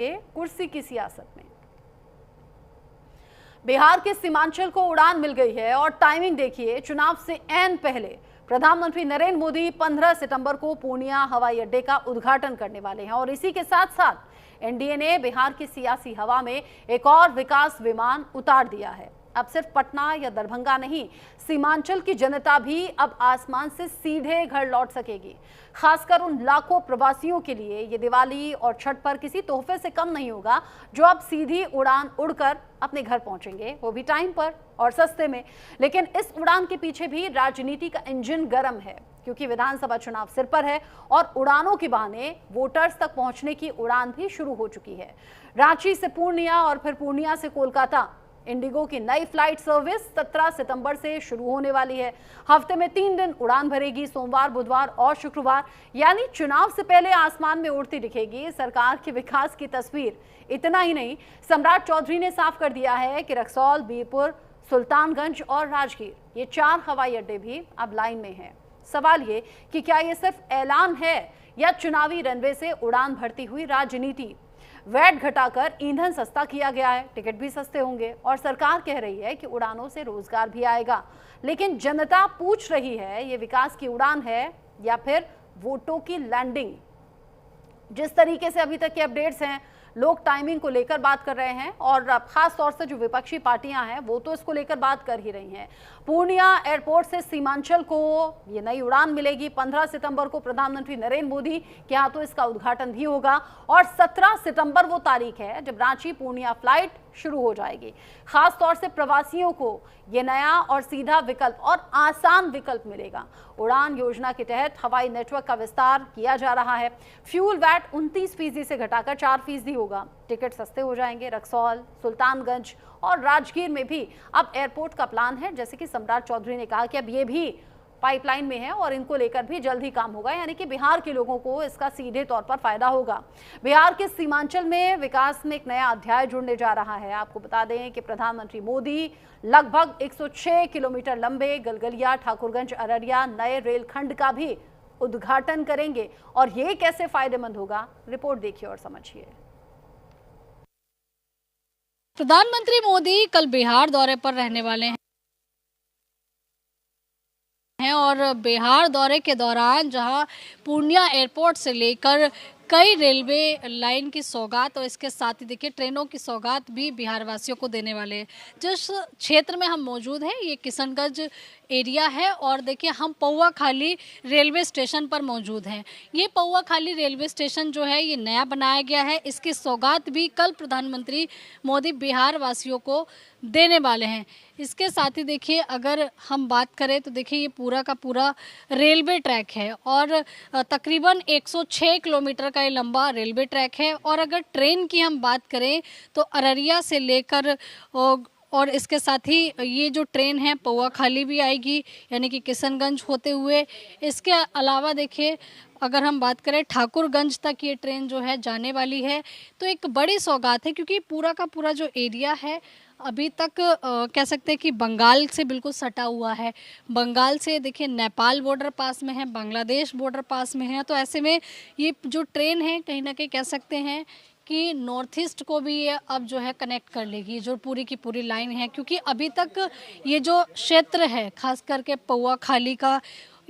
कुर्सी की सियासत में बिहार के सीमांचल को उड़ान मिल गई है और टाइमिंग देखिए, चुनाव से ऐन पहले प्रधानमंत्री नरेंद्र मोदी 15 सितंबर को पूर्णिया हवाई अड्डे का उद्घाटन करने वाले हैं और इसी के साथ साथ एनडीए ने बिहार की सियासी हवा में एक और विकास विमान उतार दिया है। अब सिर्फ पटना या दरभंगा नहीं, सीमांचल की जनता भी अब आसमान से सीधे घर लौट सकेगी। खासकर उन लाखों प्रवासियों के लिए ये दिवाली और छठ पर किसी तोहफे से कम नहीं होगा, जो अब सीधी उड़ान उड़कर अपने घर पहुंचेंगे, वो भी टाइम पर और सस्ते में। लेकिन इस उड़ान के पीछे भी राजनीति का इंजन गर्म है, क्योंकि विधानसभा चुनाव सिर पर है और उड़ानों के बहाने वोटर्स तक पहुंचने की उड़ान भी शुरू हो चुकी है। रांची से पूर्णिया और फिर पूर्णिया से कोलकाता इंडिगो की नई फ्लाइट सर्विस 17 सितंबर से शुरू होने वाली है। हफ्ते में 3 दिन उड़ान भरेगी, सोमवार, बुधवार और शुक्रवार, यानी चुनाव से पहले आसमान में उड़ती दिखेगी सरकार के विकास की तस्वीर। इतना ही नहीं, सम्राट चौधरी ने साफ कर दिया है कि रक्सौल, बीरपुर, सुल्तानगंज और राजगीर, ये 4 हवाई अड्डे भी अब लाइन में हैं। सवाल ये कि क्या ये सिर्फ ऐलान है या चुनावी रनवे से उड़ान भरती हुई राजनीति। वैट घटाकर ईंधन सस्ता किया गया है, टिकट भी सस्ते होंगे और सरकार कह रही है कि उड़ानों से रोजगार भी आएगा। लेकिन जनता पूछ रही है, ये विकास की उड़ान है या फिर वोटों की लैंडिंग। जिस तरीके से अभी तक के अपडेट्स हैं, लोग टाइमिंग को लेकर बात कर रहे हैं और खास तौर से जो विपक्षी पार्टियां हैं वो तो इसको लेकर बात कर ही रही हैं। पूर्णिया एयरपोर्ट से सीमांचल को ये नई उड़ान मिलेगी। 15 सितंबर को प्रधानमंत्री नरेंद्र मोदी के हाथों इसका उद्घाटन भी होगा और 17 सितंबर वो तारीख है जब रांची पूर्णिया फ्लाइट शुरू हो जाएगी। खास तौर से प्रवासियों को ये नया और सीधा विकल्प और आसान विकल्प मिलेगा। उड़ान योजना के तहत हवाई नेटवर्क का विस्तार किया जा रहा है। फ्यूल वैट 29% से घटाकर 4% होगा। टिकट सस्ते हो जाएंगे। रक्सौल, सुल्तानगंज और राजगीर में भी अब एयरपोर्ट का प्लान है। जैसे कि सम्राट चौधरी ने कहा कि अब ये भी पाइपलाइन में है और इनको लेकर भी जल्द ही काम होगा, यानी कि बिहार के लोगों को इसका सीधे तौर पर फायदा होगा। बिहार के सीमांचल में विकास में एक नया अध्याय जुड़ने जा रहा है। आपको बता दें कि प्रधानमंत्री मोदी लगभग 106 किलोमीटर लंबे गलगलिया, ठाकुरगंज, अररिया नए रेलखंड का भी उद्घाटन करेंगे। और ये कैसे फायदेमंद होगा, रिपोर्ट देखिए और समझिए। प्रधानमंत्री मोदी कल बिहार दौरे पर रहने वाले हैं और बिहार दौरे के दौरान जहां पूर्णिया एयरपोर्ट से लेकर कई रेलवे लाइन की सौगात और इसके साथ ही देखिए ट्रेनों की सौगात भी बिहार वासियों को देने वाले हैं। जिस क्षेत्र में हम मौजूद हैं ये किशनगंज एरिया है और देखिए हम पौआखाली रेलवे स्टेशन पर मौजूद हैं। ये पौआखाली रेलवे स्टेशन जो है ये नया बनाया गया है। इसकी सौगात भी कल प्रधानमंत्री मोदी बिहार वासियों को देने वाले हैं। इसके साथ ही देखिए अगर हम बात करें तो देखिए ये पूरा का पूरा रेलवे ट्रैक है और तकरीबन 106 किलोमीटर का ये लंबा रेलवे ट्रैक है। और अगर ट्रेन की हम बात करें तो अररिया से लेकर और इसके साथ ही ये जो ट्रेन है पौआखाली भी आएगी, यानी कि किशनगंज होते हुए। इसके अलावा देखिए अगर हम बात करें ठाकुरगंज तक ये ट्रेन जो है जाने वाली है। तो एक बड़ी सौगात है क्योंकि पूरा का पूरा जो एरिया है अभी तक कह सकते हैं कि बंगाल से बिल्कुल सटा हुआ है। बंगाल से देखिए नेपाल बॉर्डर पास में है, बांग्लादेश बॉर्डर पास में है। तो ऐसे में ये जो ट्रेन है कहीं ना कहीं कह सकते हैं कि नॉर्थ ईस्ट को भी ये अब जो है कनेक्ट कर लेगी, जो पूरी की पूरी लाइन है। क्योंकि अभी तक ये जो क्षेत्र है खास करके पौआखाली का,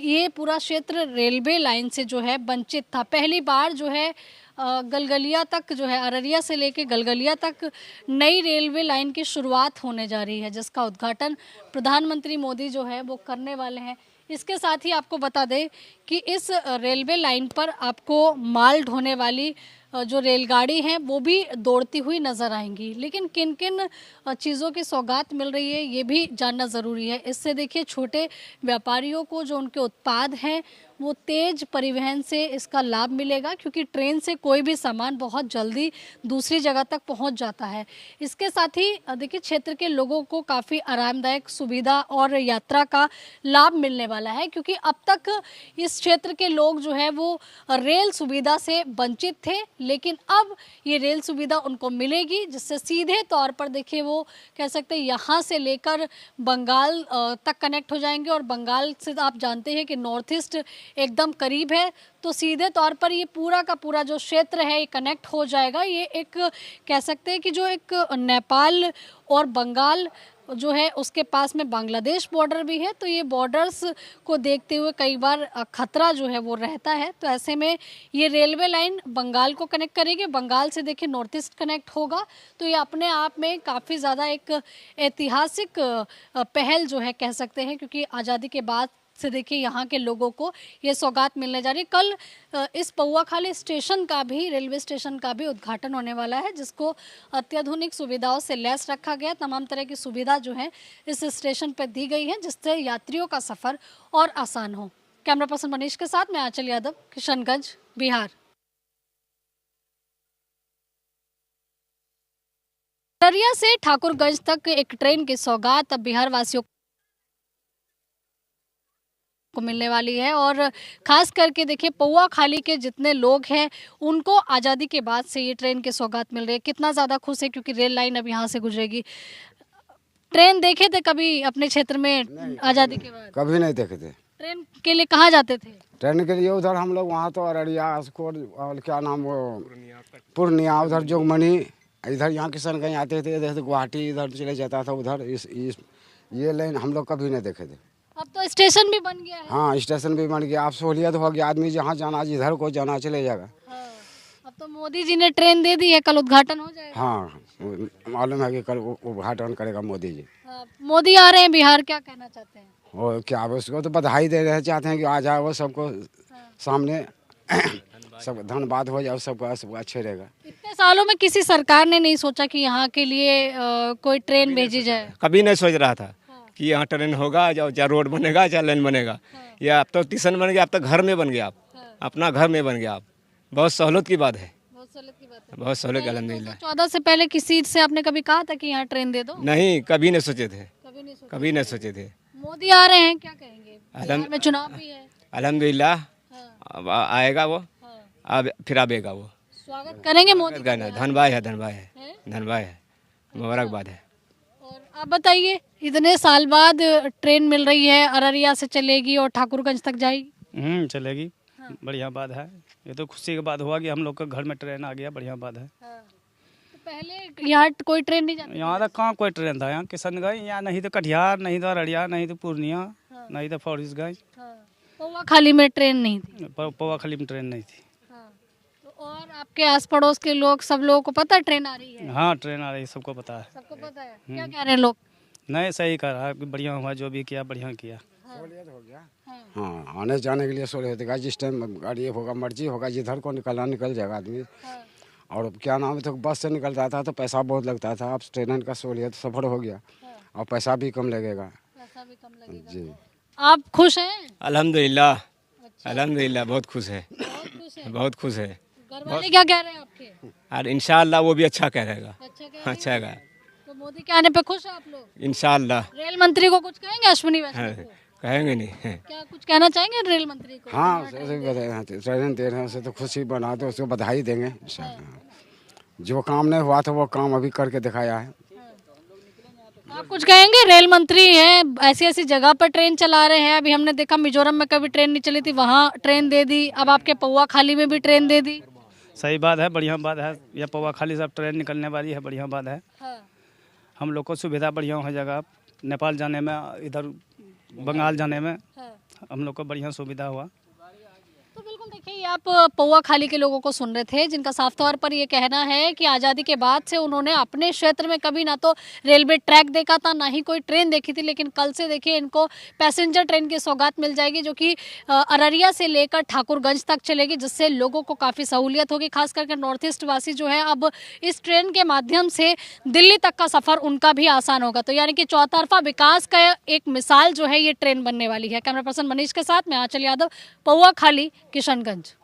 ये पूरा क्षेत्र रेलवे लाइन से जो है वंचित था। पहली बार जो है गलगलिया तक जो है अररिया से लेके गलगलिया तक नई रेलवे लाइन की शुरुआत होने जा रही है, जिसका उद्घाटन प्रधानमंत्री मोदी जो है वो करने वाले हैं। इसके साथ ही आपको बता दें कि इस रेलवे लाइन पर आपको माल ढोने वाली जो रेलगाड़ी हैं वो भी दौड़ती हुई नज़र आएंगी। लेकिन किन किन चीज़ों की सौगात मिल रही है ये भी जानना ज़रूरी है। इससे देखिए छोटे व्यापारियों को जो उनके उत्पाद हैं वो तेज परिवहन से इसका लाभ मिलेगा, क्योंकि ट्रेन से कोई भी सामान बहुत जल्दी दूसरी जगह तक पहुंच जाता है। इसके साथ ही देखिए क्षेत्र के लोगों को काफ़ी आरामदायक सुविधा और यात्रा का लाभ मिलने वाला है, क्योंकि अब तक इस क्षेत्र के लोग जो है वो रेल सुविधा से वंचित थे। लेकिन अब ये रेल सुविधा उनको मिलेगी, जिससे सीधे तौर पर देखिए वो कह सकते हैं यहाँ से लेकर बंगाल तक कनेक्ट हो जाएंगे। और बंगाल से आप जानते हैं कि नॉर्थ ईस्ट एकदम करीब है, तो सीधे तौर पर ये पूरा का पूरा जो क्षेत्र है ये कनेक्ट हो जाएगा। ये एक कह सकते हैं कि जो एक नेपाल और बंगाल जो है उसके पास में बांग्लादेश बॉर्डर भी है, तो ये बॉर्डर्स को देखते हुए कई बार खतरा जो है वो रहता है। तो ऐसे में ये रेलवे लाइन बंगाल को कनेक्ट करेगी, बंगाल से देखिए नॉर्थ ईस्ट कनेक्ट होगा, तो ये अपने आप में काफ़ी ज़्यादा एक ऐतिहासिक पहल जो है कह सकते हैं, क्योंकि आज़ादी के बाद से देखिए यहाँ के लोगों को ये सौगात मिलने जा रही है। कल इस पौआखाली स्टेशन का भी, रेलवे स्टेशन का भी उद्घाटन होने वाला है, जिसको अत्याधुनिक सुविधाओं से लैस रखा गया। तमाम तरह की सुविधा जो है इस स्टेशन पर दी गई है, जिससे यात्रियों का सफ़र और आसान हो। कैमरा पर्सन मनीष के साथ मैं आंचल यादव, किशनगंज, बिहार। अररिया से ठाकुरगंज तक एक ट्रेन की सौगात अब बिहार वासियों को मिलने वाली है, और खास करके देखिए पौआखाली के जितने लोग हैं उनको आज़ादी के बाद से ये ट्रेन की सौगात मिल रही है। कितना ज़्यादा खुश है, क्योंकि रेल लाइन अब यहाँ से गुजरेगी। ट्रेन देखे थे कभी अपने क्षेत्र में आज़ादी के बाद? कभी नहीं देखे थे। ट्रेन के लिए कहाँ जाते थे? ट्रेन के लिए उधर हम लोग वहाँ तो अररिया, अस्कोट और क्या नाम वो पूर्णिया, उधर जोगमनी, इधर यहाँ किशनगंज आते थे, इधर से गुवाहाटी इधर चले जाता था उधर। ये लाइन हम लोग कभी नहीं देखे थे। अब तो स्टेशन भी बन गया है। हाँ, स्टेशन भी बन गया, अब सहूलियत हो गया, आदमी जहाँ जाना जिधर को जाना चले जाएगा। हाँ, अब तो मोदी जी ने ट्रेन दे दी है, कल उद्घाटन हो जाएगा। हाँ, मालूम है कि कल उद्घाटन करेगा मोदी जी। हाँ, मोदी आ रहे हैं बिहार, क्या कहना चाहते हैं? वो क्या उसको तो बधाई दे रहे चाहते हैं कि आ जाए वो सबको सामने सब धन्यवाद हो जाए, सबको अच्छे रहेगा। इतने सालों में किसी सरकार ने नहीं सोचा कि यहाँ के लिए कोई ट्रेन भेजी जाए? कभी नहीं सोच रहा था कि यहाँ ट्रेन होगा, या रोड बनेगा, या लाइन बनेगा। या अब तो स्टेशन बन गया, अब तो घर में बन गया, आप अपना घर में बन गया। आप बहुत सहूलत की बात है, बहुत सहूलत की बात है। बहुत सहूलत। अल्हम्दुलिल्लाह। 2014 से पहले किसी से आपने कभी कहा था कि यहाँ ट्रेन दे दो? नहीं, कभी नहीं सोचे थे, कभी नहीं सोचा। कभी नहीं सोचे थे। मोदी आ रहे हैं, क्या कहेंगे? बिहार में चुनाव भी है। अल्हम्दुलिल्लाह, हाँ, अब आएगा वो, हाँ। अब फिर आएगा वो। स्वागत करेंगे मोदी का? धन्यवाद है, धन्यवाद है, धन्यवाद है, मुबारकबाद है। और आप बताइए, इतने साल बाद ट्रेन मिल रही है, अररिया से चलेगी और ठाकुरगंज तक जाएगी? चलेगी। हाँ। बढ़िया बात है, ये तो खुशी की बात हुआ कि हम लोग के घर में ट्रेन आ गया, बढ़िया बात है। हाँ। तो पहले यहाँ कोई ट्रेन नहीं जाती? यहाँ तक कहाँ कोई ट्रेन था, यहाँ किशनगंज, यहाँ नहीं तो कटिहार, नहीं तो अररिया, नहीं तो पूर्णिया, हाँ। नहीं तो फॉरेस्टगंज। पौआखाली में ट्रेन नहीं थी? पौआखाली में ट्रेन नहीं थी। हाँ। तो और आपके आस पड़ोस के लोग, सब लोगों को पता है ट्रेन आ रही है? हाँ, ट्रेन आ रही है, सबको पता है। सबको पता है। क्या कह रहे हैं लोग? नहीं, सही कर रहा है, बढ़िया हुआ, जो भी किया बढ़िया किया। सहूलियत हो गया। हाँ, आने जाने के लिए सहूलियत होगा, जिस टाइम गाड़ी होगा, मर्जी होगा, जिधर को निकलना निकल जाएगा आदमी। और क्या नाम है, तो बस से निकलता था तो पैसा बहुत लगता था, अब ट्रेन का सहूलियत सफर हो गया और पैसा भी कम लगेगा। पैसा भी कम लगेगा जी। आप खुश हैं? अल्हम्दुलिल्लाह, अल्हम्दुलिल्लाह, बहुत खुश है, बहुत खुश हैं? बहुत खुश है। घर वाले क्या कह रहे हैं आपके? और इंशाअल्लाह वो भी अच्छा कह रहेगा, अच्छा कह रहे अच्छा हैं? है तो मोदी के आने पे खुश हैं आप लोग? इंशाअल्लाह। रेल मंत्री को कुछ कहेंगे, अश्विनी वैष्णव हाँ, को? कहेंगे नहीं। क्या कुछ कहना चाहेंगे रेल मंत्री को? हाँ, ट्रेन दे रहे हैं, उसे तो खुशी बना दो, उसको बधाई देंगे इंशाल्लाह। जो काम नहीं हुआ था वो काम अभी करके दिखाया है। आप कुछ कहेंगे? रेल मंत्री हैं, ऐसी ऐसी जगह पर ट्रेन चला रहे हैं। अभी हमने देखा मिजोरम में कभी ट्रेन नहीं चली थी, वहाँ ट्रेन दे दी, अब आपके पौआखाली में भी ट्रेन दे दी। सही बात है, बढ़िया बात है, यह पौआखाली से अब ट्रेन निकलने वाली है, बढ़िया बात है। हम लोग को सुविधा बढ़िया हो जाएगा, नेपाल जाने में, इधर बंगाल जाने में हम लोग को बढ़िया सुविधा हुआ। तो बिल्कुल देखिए, ये आप पौआखाली के लोगों को सुन रहे थे, जिनका साफ तौर पर ये कहना है कि आज़ादी के बाद से उन्होंने अपने क्षेत्र में कभी ना तो रेलवे ट्रैक देखा था, ना ही कोई ट्रेन देखी थी, लेकिन कल से देखिए इनको पैसेंजर ट्रेन की सौगात मिल जाएगी, जो कि अररिया से लेकर ठाकुरगंज तक चलेगी, जिससे लोगों को काफ़ी सहूलियत होगी। खास करके नॉर्थ ईस्ट वासी जो है, अब इस ट्रेन के माध्यम से दिल्ली तक का सफ़र उनका भी आसान होगा। तो यानी कि चौतरफा विकास का एक मिसाल जो है ये ट्रेन बनने वाली है। कैमरा पर्सन मनीष के साथ मैं आंचल यादव, पौआखाली, किशनगंज।